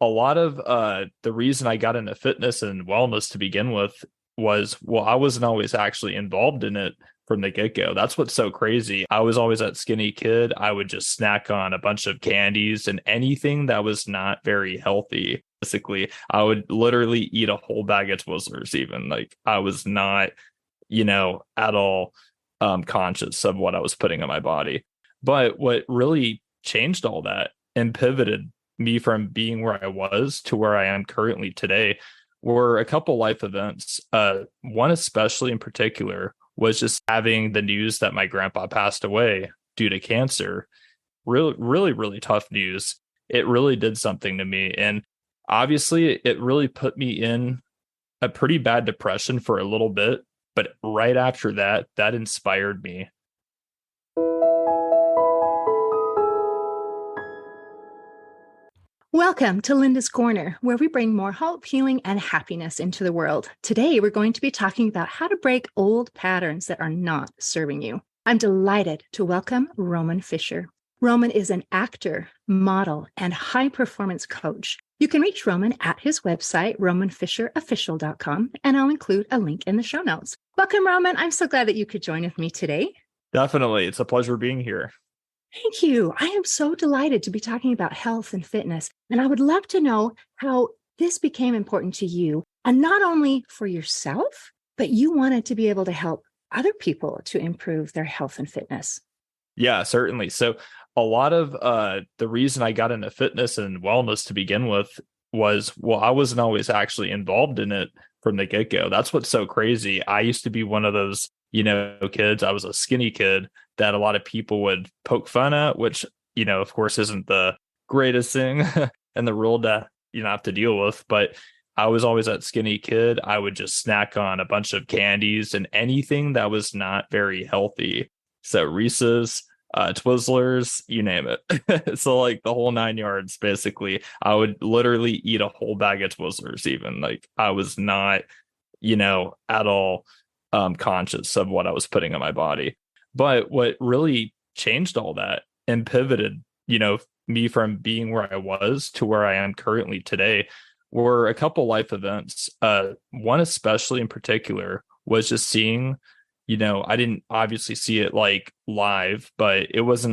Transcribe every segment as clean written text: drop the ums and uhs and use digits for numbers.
a lot of the reason I got into fitness and wellness to begin with was, well, I wasn't always actually involved in it from the get-go. That's what's so crazy. I was always that skinny kid. I would just snack on a bunch of candies and anything that was not very healthy. Basically, I would literally eat a whole bag of Twizzlers, even. Like, I was not, at all conscious of what I was putting in my body. But what really changed all that and pivoted me from being where I was to where I am currently today were a couple life events. One especially in particular was just having the news that my grandpa passed away due to cancer. Really, really, really tough news. It really did something to me. And obviously, it really put me in a pretty bad depression for a little bit. But right after that, that inspired me. Welcome to Linda's Corner, where we bring more hope, healing, and happiness into the world. Today, we're going to be talking about how to break old patterns that are not serving you. I'm delighted to welcome Roman Fischer. Roman is an actor, model, and high-performance coach. You can reach Roman at his website, romanfischerofficial.com, and I'll include a link in the show notes. Welcome, Roman. I'm so glad that you could join with me today. Definitely. It's a pleasure being here. Thank you. I am so delighted to be talking about health and fitness. And I would love to know how this became important to you, and not only for yourself, but you wanted to be able to help other people to improve their health and fitness. Yeah, certainly. So a lot of the reason I got into fitness and wellness to begin with was, well, I wasn't always actually involved in it from the get-go. That's what's so crazy. I used to be one of those, kids. I was a skinny kid that a lot of people would poke fun at, which, of course, isn't the greatest thing in the world to, have to deal with. But I was always that skinny kid. I would just snack on a bunch of candies and anything that was not very healthy. So Reese's, Twizzlers, you name it. So like the whole 9 yards, basically. I would literally eat a whole bag of Twizzlers, even. Like, I was not, at all conscious of what I was putting in my body. But what really changed all that and pivoted, me from being where I was to where I am currently today were a couple life events. One especially in particular was just seeing, I didn't obviously see it like live, but it was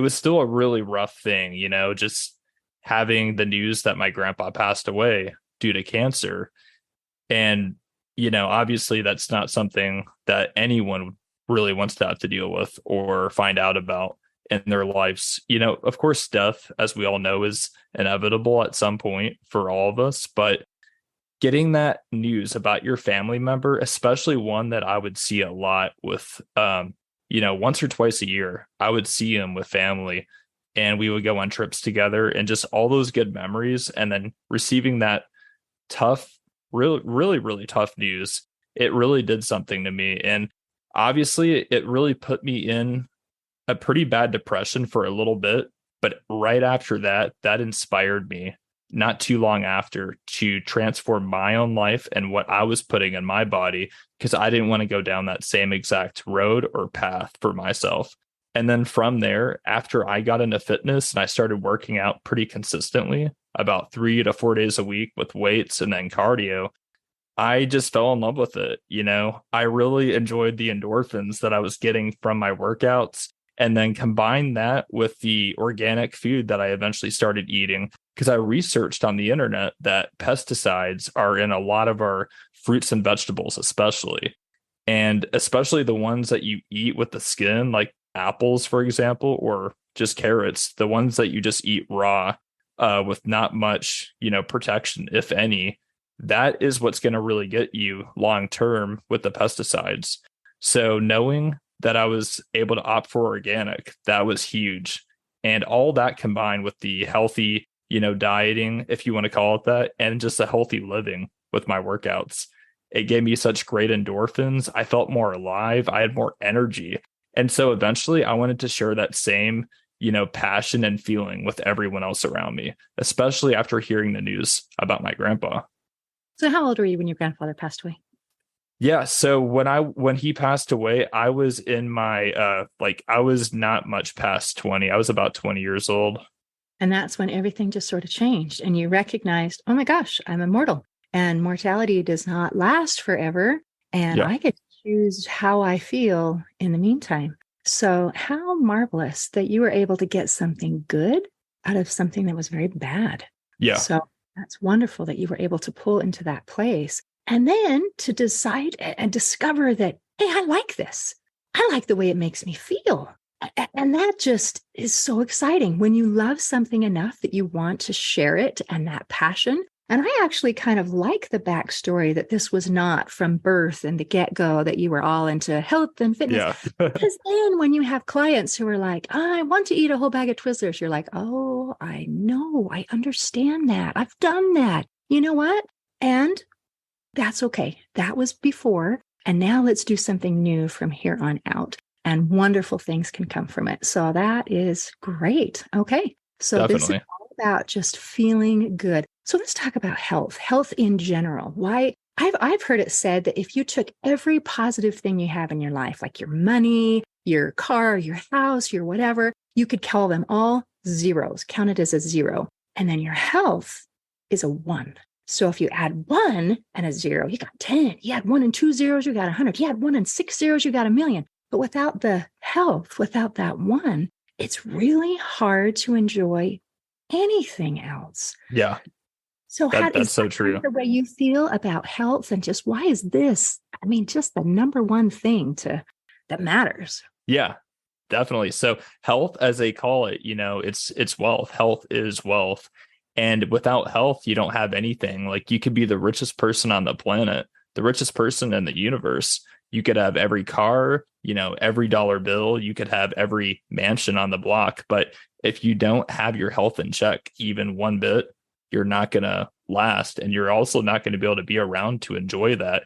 still a really rough thing, just having the news that my grandpa passed away due to cancer. And, obviously that's not something that anyone really wants to have to deal with or find out about in their lives. Of course, death, as we all know, is inevitable at some point for all of us, but getting that news about your family member, especially one that I would see a lot with, once or twice a year, I would see him with family and we would go on trips together and just all those good memories. And then receiving that tough, really, really, really tough news, it really did something to me. And obviously, it really put me in a pretty bad depression for a little bit. But right after that, that inspired me not too long after to transform my own life and what I was putting in my body, because I didn't want to go down that same exact road or path for myself. And then from there, after I got into fitness and I started working out pretty consistently, about 3 to 4 days a week with weights and then cardio, I just fell in love with it. I really enjoyed the endorphins that I was getting from my workouts, and then combine that with the organic food that I eventually started eating, because I researched on the internet that pesticides are in a lot of our fruits and vegetables, and especially the ones that you eat with the skin, like apples, for example, or just carrots, the ones that you just eat raw with not much, protection, if any. That is what's going to really get you long term with the pesticides. So knowing that I was able to opt for organic, that was huge. And all that combined with the healthy, dieting, if you want to call it that, and just a healthy living with my workouts, it gave me such great endorphins. I felt more alive. I had more energy. And so eventually I wanted to share that same, passion and feeling with everyone else around me, especially after hearing the news about my grandpa. So how old were you when your grandfather passed away? Yeah. So when he passed away, I was in my I was not much past 20. I was about 20 years old. And that's when everything just sort of changed. And you recognized, oh my gosh, I'm immortal and mortality does not last forever. And Yeah. I get to choose how I feel in the meantime. So, how marvelous that you were able to get something good out of something that was very bad. Yeah. So, that's wonderful that you were able to pull into that place. And then to decide and discover that, hey, I like this. I like the way it makes me feel. And that just is so exciting when you love something enough that you want to share it and that passion. And I actually kind of like the backstory that this was not from birth and the get-go that you were all into health and fitness. Yeah. Because then when you have clients who are like, I want to eat a whole bag of Twizzlers, you're like, oh, I know, I understand that. I've done that. You know what? And that's okay. That was before. And now let's do something new from here on out. And wonderful things can come from it. So that is great. Okay. So this is Definitely. all about just feeling good. So let's talk about health in general. Why? I've heard it said that if you took every positive thing you have in your life, like your money, your car, your house, your whatever, you could call them all zeros, count it as a zero. And then your health is a one. So if you add one and a zero, you got 10. You add one and two zeros, you got 100. You add one and six zeros, you got 1,000,000. But without the health, without that one, it's really hard to enjoy anything else. Yeah. So That's is so that kind true. of the way you feel about health and just why is this, I mean, just the number one thing that matters? Yeah, definitely. So health, as they call it, it's wealth. Health is wealth. And without health, you don't have anything. Like you could be the richest person on the planet, the richest person in the universe. You could have every car, every dollar bill. You could have every mansion on the block. But if you don't have your health in check, even one bit, you're not going to last. And you're also not going to be able to be around to enjoy that.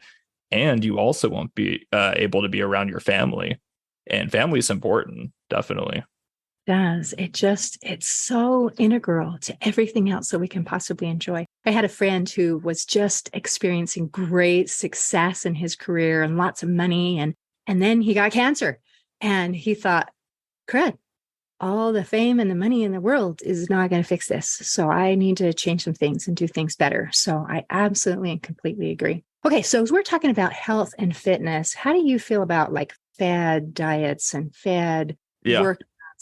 And you also won't be able to be around your family. And family is important, definitely. Does it's so integral to everything else that we can possibly enjoy. I had a friend who was just experiencing great success in his career and lots of money, and then he got cancer, and he thought, crud, all the fame and the money in the world is not going to fix this. So I need to change some things and do things better. So I absolutely and completely agree. Okay, so as we're talking about health and fitness, how do you feel about like fad diets and fad Yeah. workouts?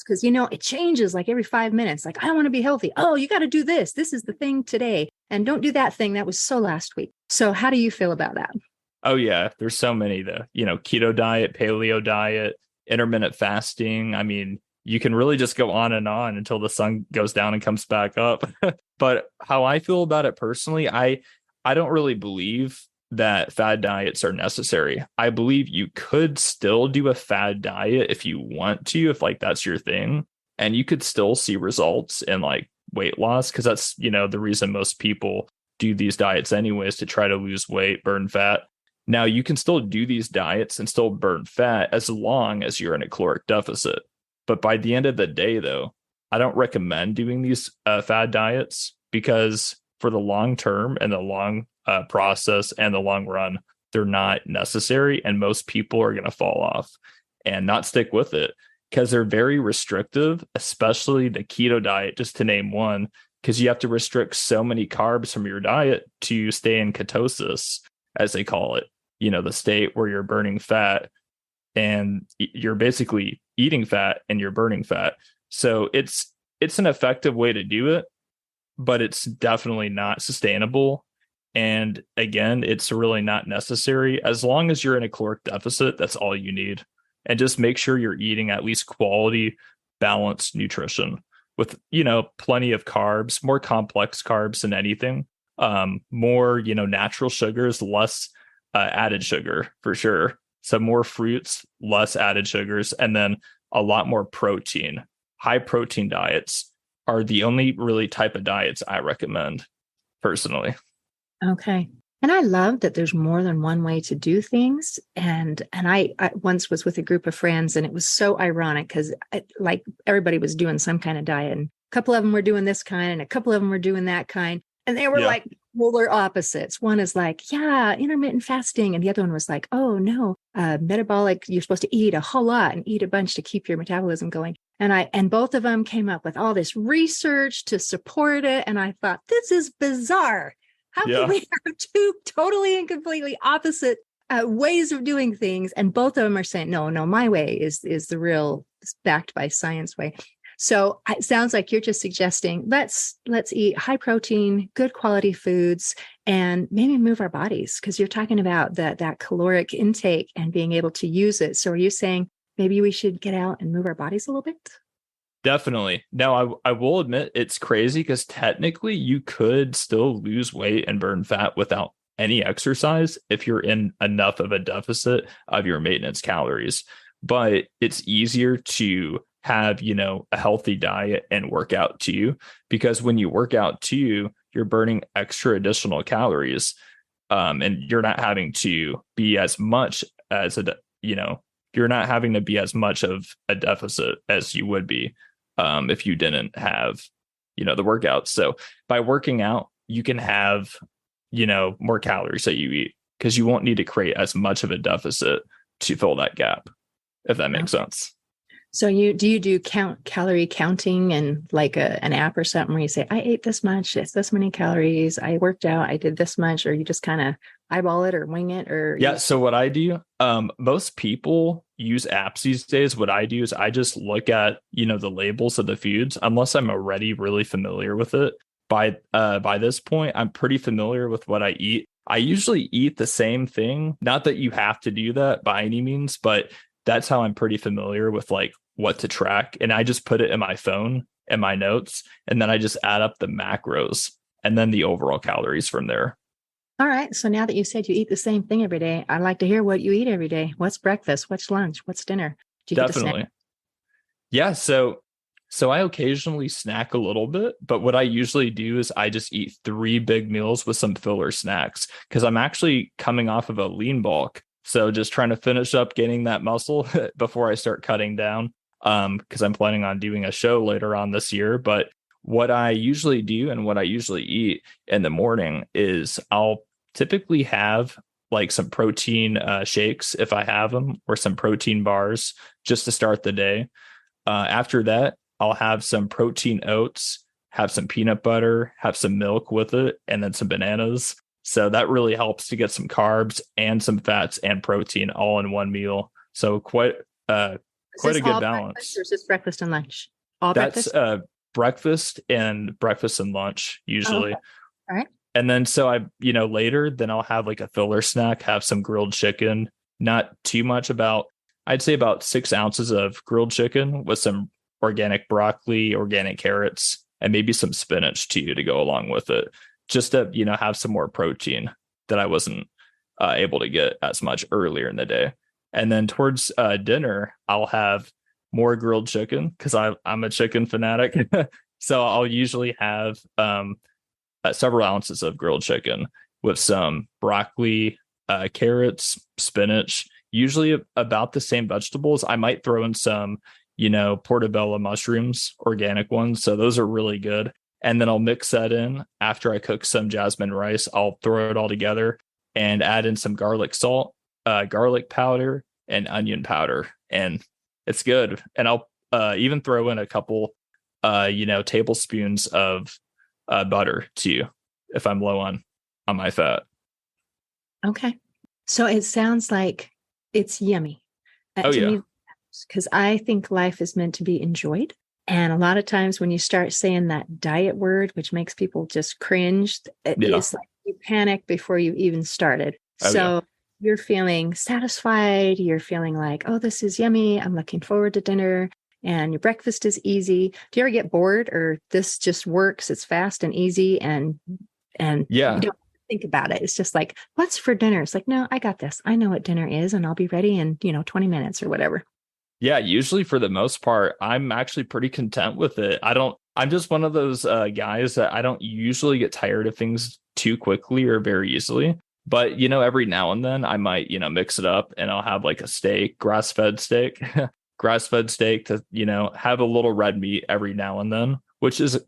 Because, it changes like every 5 minutes. Like, I want to be healthy. Oh, you got to do this. This is the thing today. And don't do that thing. That was so last week. So how do you feel about that? Oh, yeah. There's so many, keto diet, paleo diet, intermittent fasting. I mean, you can really just go on and on until the sun goes down and comes back up. But how I feel about it personally, I don't really believe that fad diets are necessary. I believe you could still do a fad diet if you want to, if like that's your thing, and you could still see results in like weight loss, because that's, the reason most people do these diets anyways, to try to lose weight, burn fat. Now you can still do these diets and still burn fat as long as you're in a caloric deficit. But by the end of the day, though, I don't recommend doing these fad diets, because for the long term and the long process and the long run, they're not necessary. And most people are going to fall off and not stick with it because they're very restrictive, especially the keto diet, just to name one, because you have to restrict so many carbs from your diet to stay in ketosis, as they call it, the state where you're burning fat and you're basically eating fat and you're burning fat. So it's an effective way to do it, but it's definitely not sustainable. And again, it's really not necessary. As long as you're in a caloric deficit, that's all you need. And just make sure you're eating at least quality, balanced nutrition with, plenty of carbs, more complex carbs than anything. More, natural sugars, less added sugar for sure. So more fruits, less added sugars, and then a lot more protein. High protein diets are the only really type of diets I recommend personally. Okay. And I love that there's more than one way to do things. And I once was with a group of friends, and it was so ironic because like everybody was doing some kind of diet, and a couple of them were doing this kind and a couple of them were doing that kind. And they were Yeah. like polar opposites. One is like, yeah, intermittent fasting. And the other one was like, oh no, metabolic, you're supposed to eat a whole lot and eat a bunch to keep your metabolism going. And both of them came up with all this research to support it. And I thought, this is bizarre. How can we have two totally and completely opposite ways of doing things? And both of them are saying, no, my way is the real, backed by science way. So it sounds like you're just suggesting let's eat high protein, good quality foods, and maybe move our bodies, because you're talking about that caloric intake and being able to use it. So are you saying maybe we should get out and move our bodies a little bit? Definitely. Now, I will admit it's crazy because technically you could still lose weight and burn fat without any exercise if you're in enough of a deficit of your maintenance calories. But it's easier to have, a healthy diet and work out too, because when you work out too, you're burning extra additional calories, and you're not having to be as much as you're not having to be as much of a deficit as you would be if you didn't have, the workouts. So by working out, you can have, more calories that you eat because you won't need to create as much of a deficit to fill that gap, if that makes sense. So do you do calorie counting and like an app or something where you say, I ate this much, it's this many calories, I worked out, I did this much, or you just kind of eyeball it or wing it? Or so what I do, most people use apps these days. What I do is I just look at, the labels of the foods, unless I'm already really familiar with it. By this point, I'm pretty familiar with what I eat. I usually eat the same thing. Not that you have to do that by any means, but that's how I'm pretty familiar with like what to track. And I just put it in my phone and my notes, and then I just add up the macros and then the overall calories from there. All right. So now that you said you eat the same thing every day, I'd like to hear what you eat every day. What's breakfast? What's lunch? What's dinner? Do you Definitely. get a snack? Yeah. So I occasionally snack a little bit, but what I usually do is I just eat 3 big meals with some filler snacks because I'm actually coming off of a lean bulk. So just trying to finish up gaining that muscle before I start cutting down, because I'm planning on doing a show later on this year. But what I usually do and what I usually eat in the morning is I'll typically have like some protein shakes if I have them, or some protein bars just to start the day. After that, I'll have some protein oats, have some peanut butter, have some milk with it, and then some bananas. So that really helps to get some carbs and some fats and protein all in one meal. So quite a good balance. Or is this breakfast and lunch? That's breakfast and lunch usually. Oh, okay. All right. And then so later, then I'll have like a filler snack, have some grilled chicken, not too much, I'd say about 6 ounces of grilled chicken with some organic broccoli, organic carrots, and maybe some spinach too to go along with it, just to, have some more protein that I wasn't able to get as much earlier in the day. And then towards dinner, I'll have more grilled chicken because I'm a chicken fanatic. So I'll usually have several ounces of grilled chicken with some broccoli, carrots, spinach, usually about the same vegetables. I might throw in some, portobello mushrooms, organic ones. So those are really good. And then I'll mix that in after I cook some jasmine rice. I'll throw it all together and add in some garlic salt, garlic powder, and onion powder. And it's good. And I'll even throw in a couple, tablespoons of butter too, if I'm low on my fat. Okay. So it sounds like it's yummy. Because I think life is meant to be enjoyed. And a lot of times when you start saying that diet word, which makes people just cringe, it's like you panic before you even started. You're feeling satisfied. You're feeling like, oh, this is yummy. I'm looking forward to dinner. And your breakfast is easy. Do you ever get bored, or this just works? It's fast and easy, and you don't think about it. It's just like, what's for dinner? It's like, no, I got this. I know what dinner is, and I'll be ready in 20 minutes or whatever. Yeah, usually for the most part, I'm actually pretty content with it. I'm just one of those guys that I don't usually get tired of things too quickly or very easily. But, every now and then I might, mix it up, and I'll have like a steak, grass-fed steak to, have a little red meat every now and then, which is,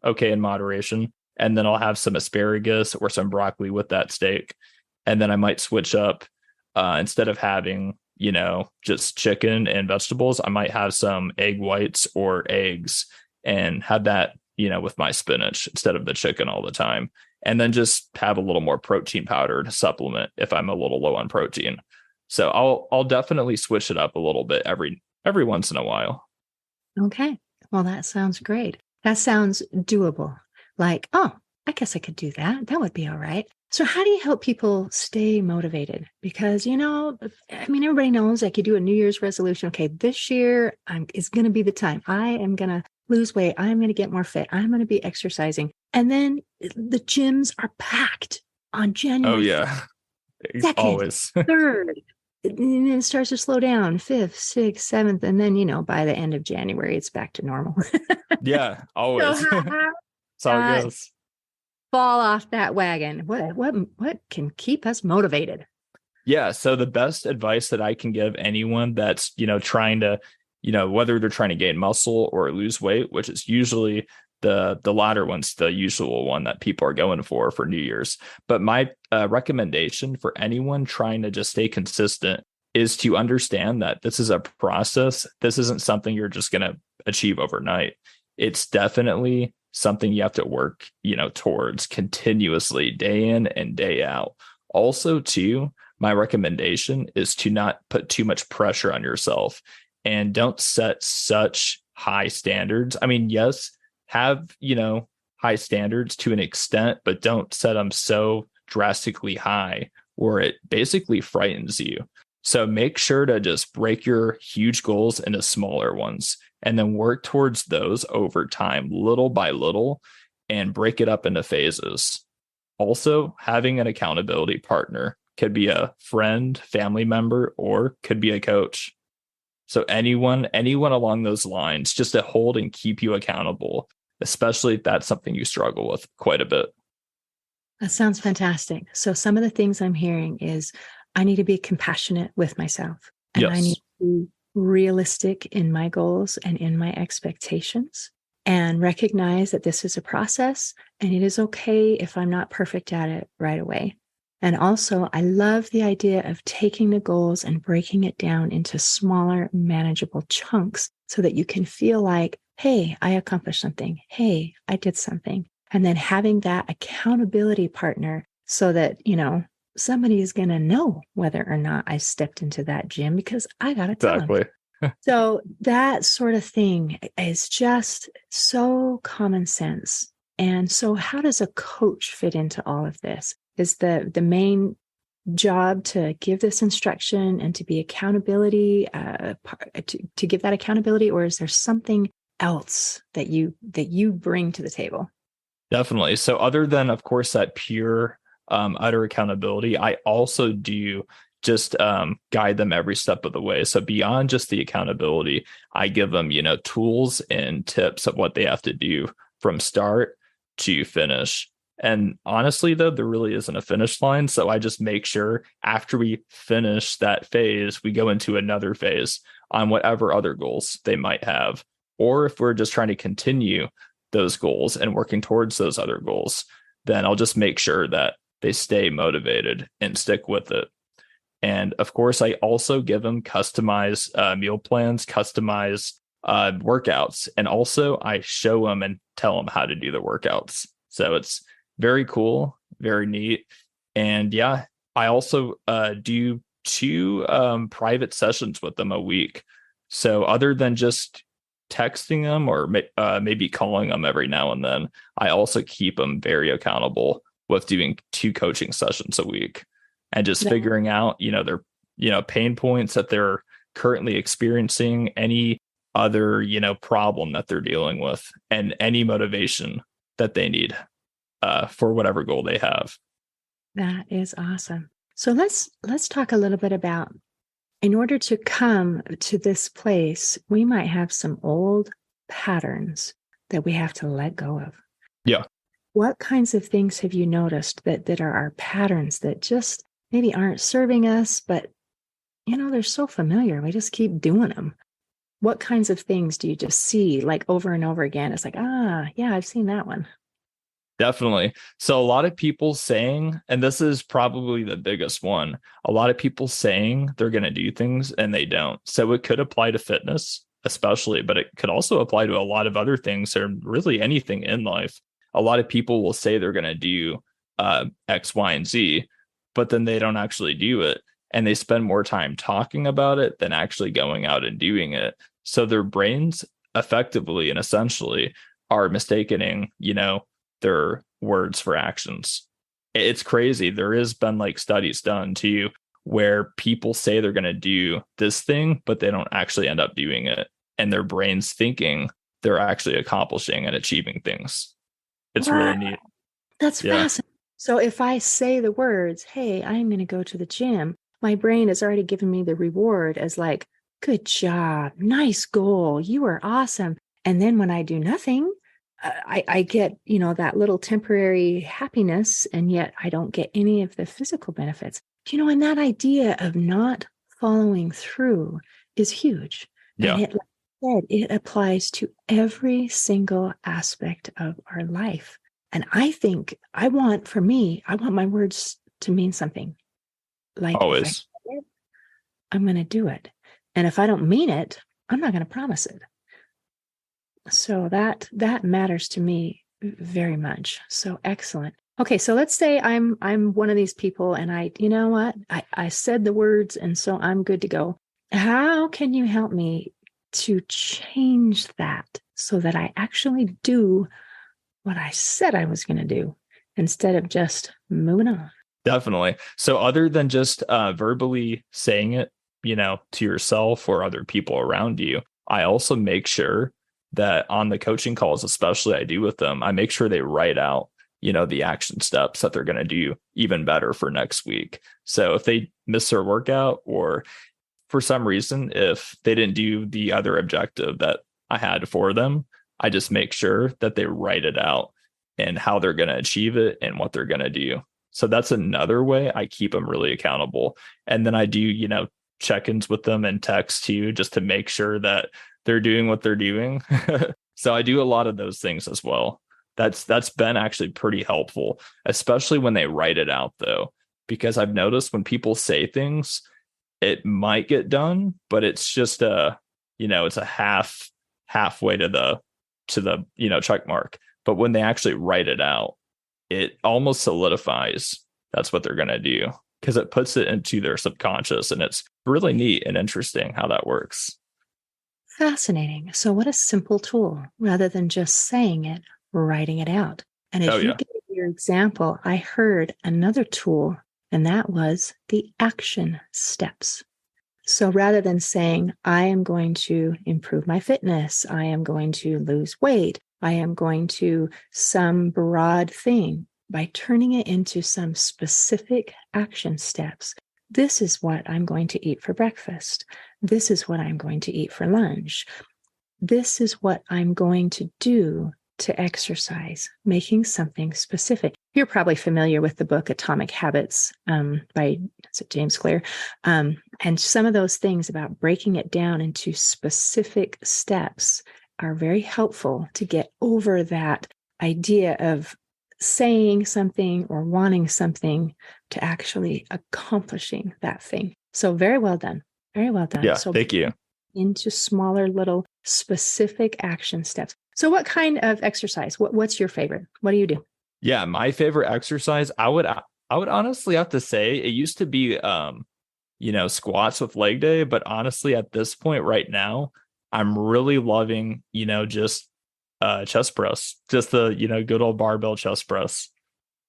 okay in moderation. And then I'll have some asparagus or some broccoli with that steak. And then I might switch up instead of having just chicken and vegetables, I might have some egg whites or eggs and have that, with my spinach instead of the chicken all the time. And then just have a little more protein powder to supplement if I'm a little low on protein. So I'll definitely switch it up a little bit every once in a while. Okay. Well, that sounds great. That sounds doable. Like, oh, I guess I could do that. That would be all right. So how do you help people stay motivated? Because, everybody knows like you do a New Year's resolution. Okay, this year is going to be the time. I am going to lose weight. I'm going to get more fit. I'm going to be exercising. And then the gyms are packed on Oh January yeah. 2nd, Always. 3rd. And then it starts to slow down, 5th, 6th, 7th. And then, by the end of January, it's back to normal. Yeah, So always. how That's how it not goes. fall off that wagon? What can keep us motivated? Yeah. So the best advice that I can give anyone that's, trying to, whether they're trying to gain muscle or lose weight, which is usually the latter one's the usual one that people are going for New Year's. But my recommendation for anyone trying to just stay consistent is to understand that this is a process. This isn't something you're just going to achieve overnight. It's definitely something you have to work, towards continuously day in and day out. Also, too, my recommendation is to not put too much pressure on yourself and don't set such high standards. I mean, yes, have, high standards to an extent, but don't set them so drastically high where it basically frightens you. So make sure to just break your huge goals into smaller ones and then work towards those over time, little by little, and break it up into phases. Also, having an accountability partner could be a friend, family member, or could be a coach. So anyone along those lines, just to hold and keep you accountable, especially if that's something you struggle with quite a bit. That sounds fantastic. So some of the things I'm hearing is I need to be compassionate with myself, and I need Yes, to be realistic in my goals and in my expectations, and recognize that this is a process and it is okay if I'm not perfect at it right away. And also, I love the idea of taking the goals and breaking it down into smaller, manageable chunks so that you can feel like, hey, I accomplished something. Hey, I did something. And then having that accountability partner so that, somebody is going to know whether or not I stepped into that gym because I got to tell them. exactly. So that sort of thing is just so common sense. And so how does a coach fit into all of this? Is the main job to give this instruction and to be accountability, to give that accountability, or is there something else that you bring to the table? Definitely. So other than, of course, that pure utter accountability, I also do just guide them every step of the way. So beyond just the accountability, I give them, tools and tips of what they have to do from start to finish. And honestly, though, there really isn't a finish line. So I just make sure after we finish that phase, we go into another phase on whatever other goals they might have. Or if we're just trying to continue those goals and working towards those other goals, then I'll just make sure that they stay motivated and stick with it. And of course, I also give them customized meal plans, customized workouts. And also I show them and tell them how to do the workouts. So it's very cool, very neat. And yeah, I also do 2 private sessions with them a week. So other than just texting them or maybe calling them every now and then, I also keep them very accountable with doing 2 coaching sessions a week and just figuring out, their, pain points that they're currently experiencing, any other, problem that they're dealing with, and any motivation that they need for whatever goal they have. That is awesome. So let's talk a little bit about, in order to come to this place, we might have some old patterns that we have to let go of. Yeah. What kinds of things have you noticed that are our patterns that just maybe aren't serving us, but they're so familiar. We just keep doing them. What kinds of things do you just see like over and over again? It's like, yeah, I've seen that one. Definitely. So a lot of people saying, and this is probably the biggest one, a lot of people saying they're going to do things and they don't. So it could apply to fitness, especially, but it could also apply to a lot of other things or really anything in life. A lot of people will say they're going to do X, Y, and Z, but then they don't actually do it. And they spend more time talking about it than actually going out and doing it. So their brains effectively and essentially are mistaking, their words for actions. It's crazy. There has been like studies done too where people say they're going to do this thing, but they don't actually end up doing it. And their brains thinking they're actually accomplishing and achieving things. It's Wow, really neat. that's Yeah. fascinating. So if I say the words, hey, I'm going to go to the gym, my brain has already given me the reward as like, good job, nice goal, you are awesome. And then when I do nothing, I get, that little temporary happiness, and yet I don't get any of the physical benefits. And that idea of not following through is huge. And Yeah. like I said, it applies to every single aspect of our life. And I think I want my words to mean something. Like if I say Always. it, I'm going to do it. And if I don't mean it, I'm not going to promise it. So that matters to me very much. So excellent. Okay, so let's say I'm one of these people and I said the words and so I'm good to go. How can you help me to change that so that I actually do what I said I was going to do instead of just moving on? Definitely. So other than just verbally saying it, to yourself or other people around you, I also make sure that on the coaching calls, especially I do with them, I make sure they write out, the action steps that they're going to do even better for next week. So if they miss their workout or for some reason, if they didn't do the other objective that I had for them, I just make sure that they write it out and how they're going to achieve it and what they're going to do. So that's another way I keep them really accountable. And then I do, check-ins with them and text too, just to make sure that they're doing what they're doing. So I do a lot of those things as well. That's been actually pretty helpful, especially when they write it out though, because I've noticed when people say things, it might get done, but it's just it's a halfway to the check mark. But when they actually write it out, it almost solidifies that's what they're going to do because it puts it into their subconscious, and it's really neat and interesting how that works. Fascinating. So what a simple tool rather than just saying it, writing it out. And Oh as you yeah. gave your example, I heard another tool, and that was the action steps. So rather than saying, I am going to improve my fitness, I am going to lose weight, I am going to some broad thing, by turning it into some specific action steps. This is what I'm going to eat for breakfast. This is what I'm going to eat for lunch. This is what I'm going to do to exercise, making something specific. You're probably familiar with the book Atomic Habits by James Clear. And some of those things about breaking it down into specific steps are very helpful to get over that idea of saying something or wanting something to actually accomplishing that thing. So very well done. Very well done. Yeah, So thank you. into smaller little specific action steps. So what kind of exercise? What's your favorite? What do you do? Yeah, my favorite exercise, I would honestly have to say it used to be squats with leg day, but honestly at this point right now, I'm really loving, just chest press. Just the, good old barbell chest press.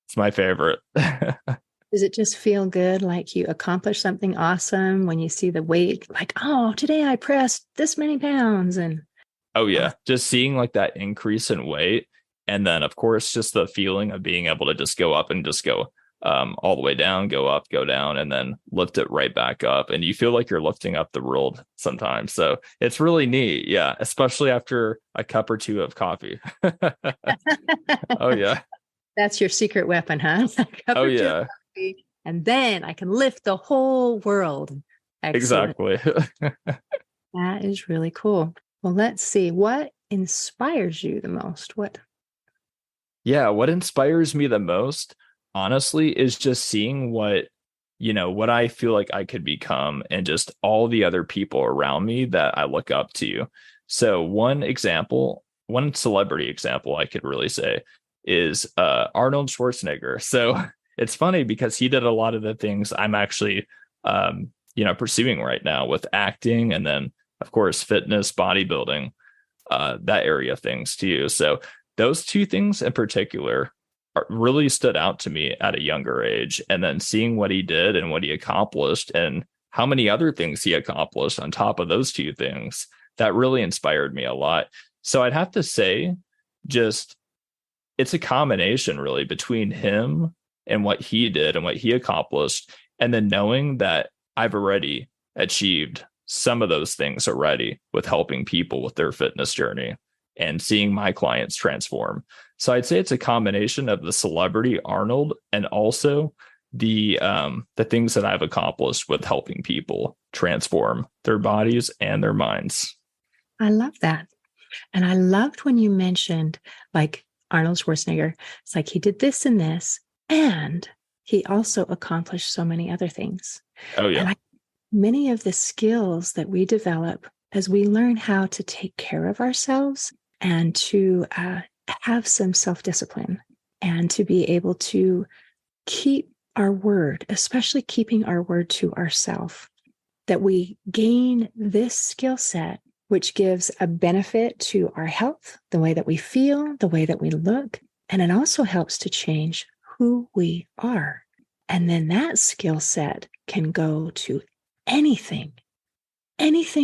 It's my favorite. Does it just feel good, like you accomplished something awesome when you see the weight, like, oh, today I pressed this many pounds? And Oh oh, yeah, just seeing like that increase in weight, and then of course just the feeling of being able to just go up and just go all the way down, go up, go down, and then lift it right back up, and you feel like you're lifting up the world sometimes. So it's really neat, yeah, especially after a cup or two of coffee. Oh yeah, that's your secret weapon, huh? A cup oh or two of yeah, coffee, and then I can lift the whole world. Excellent. exactly. That is really cool. Well, let's see. What inspires you the most? What? Yeah, what inspires me the most, honestly, is just seeing what I feel like I could become and just all the other people around me that I look up to. So one celebrity example I could really say is Arnold Schwarzenegger. So it's funny because he did a lot of the things I'm actually pursuing right now with acting and then of course fitness, bodybuilding, that area of things too. So those two things in particular really stood out to me at a younger age. And then seeing what he did and what he accomplished and how many other things he accomplished on top of those two things, that really inspired me a lot. So I'd have to say, just it's a combination really between him and what he did and what he accomplished. And then knowing that I've already achieved some of those things already with helping people with their fitness journey and seeing my clients transform. So I'd say it's a combination of the celebrity Arnold and also the things that I've accomplished with helping people transform their bodies and their minds. I love that. And I loved when you mentioned like Arnold Schwarzenegger. It's like he did this and this, and he also accomplished so many other things. Oh yeah. And many of the skills that we develop as we learn how to take care of ourselves and to have some self-discipline and to be able to keep our word, especially keeping our word to ourselves, that we gain this skill set, which gives a benefit to our health, the way that we feel, the way that we look, and it also helps to change who we are. And then that skill set can go to anything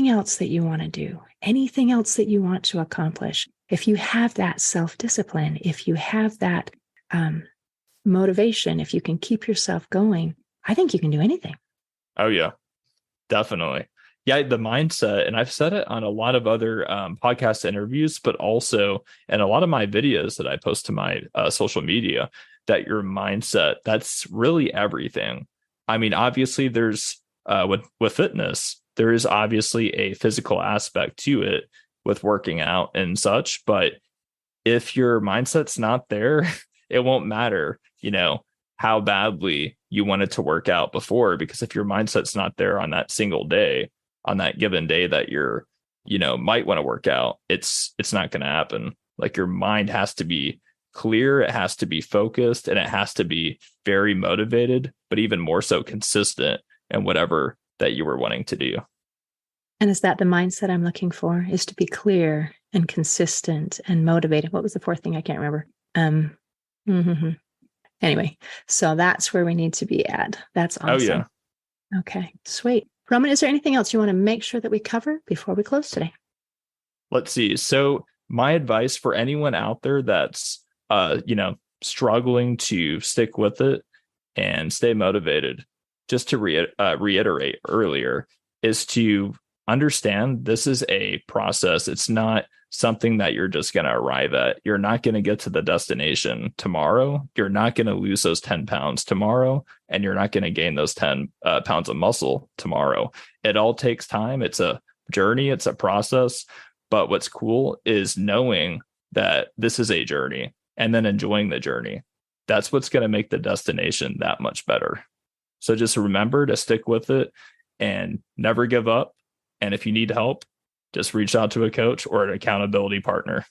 else that you want to do, anything else that you want to accomplish. If you have that self-discipline, if you have that motivation, if you can keep yourself going, I think you can do anything. Oh yeah, definitely. Yeah, the mindset, and I've said it on a lot of other podcast interviews, but also in a lot of my videos that I post to my social media, that your mindset, that's really everything. I mean, obviously there's with fitness, there is obviously a physical aspect to it with working out and such, but if your mindset's not there, it won't matter, how badly you wanted to work out before, because if your mindset's not there on that single day, on that given day that you're, might want to work out, it's not going to happen. Like your mind has to be clear, it has to be focused, and it has to be very motivated, but even more so consistent in whatever that you were wanting to do. And is that the mindset I'm looking for, is to be clear and consistent and motivated? What was the fourth thing? I can't remember. Anyway, so that's where we need to be at. That's awesome. Oh yeah. Okay, sweet. Roman, is there anything else you want to make sure that we cover before we close today? Let's see. So my advice for anyone out there that's, struggling to stick with it and stay motivated, just to reiterate earlier, is to understand this is a process. It's not something that you're just going to arrive at. You're not going to get to the destination tomorrow. You're not going to lose those 10 pounds tomorrow, and you're not going to gain those 10 pounds of muscle tomorrow. It all takes time. It's a journey. It's a process. But what's cool is knowing that this is a journey and then enjoying the journey. That's what's going to make the destination that much better. So just remember to stick with it and never give up. And if you need help, just reach out to a coach or an accountability partner.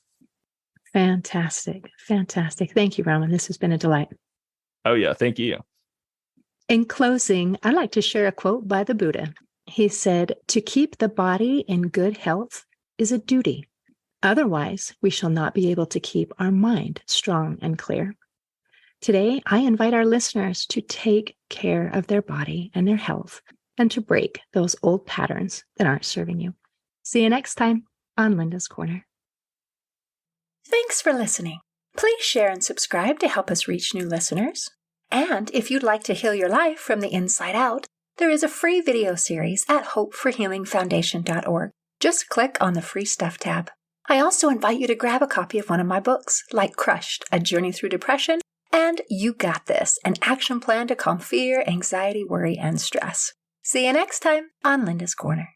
Fantastic. Fantastic. Thank you, Roman. This has been a delight. Oh, yeah. Thank you. In closing, I'd like to share a quote by the Buddha. He said, "To keep the body in good health is a duty. Otherwise, we shall not be able to keep our mind strong and clear." Today, I invite our listeners to take care of their body and their health and to break those old patterns that aren't serving you. See you next time on Linda's Corner. Thanks for listening. Please share and subscribe to help us reach new listeners. And if you'd like to heal your life from the inside out, there is a free video series at hopeforhealingfoundation.org. Just click on the free stuff tab. I also invite you to grab a copy of one of my books, like Crushed, A Journey Through Depression, and You Got This, an action plan to calm fear, anxiety, worry, and stress. See you next time on Linda's Corner.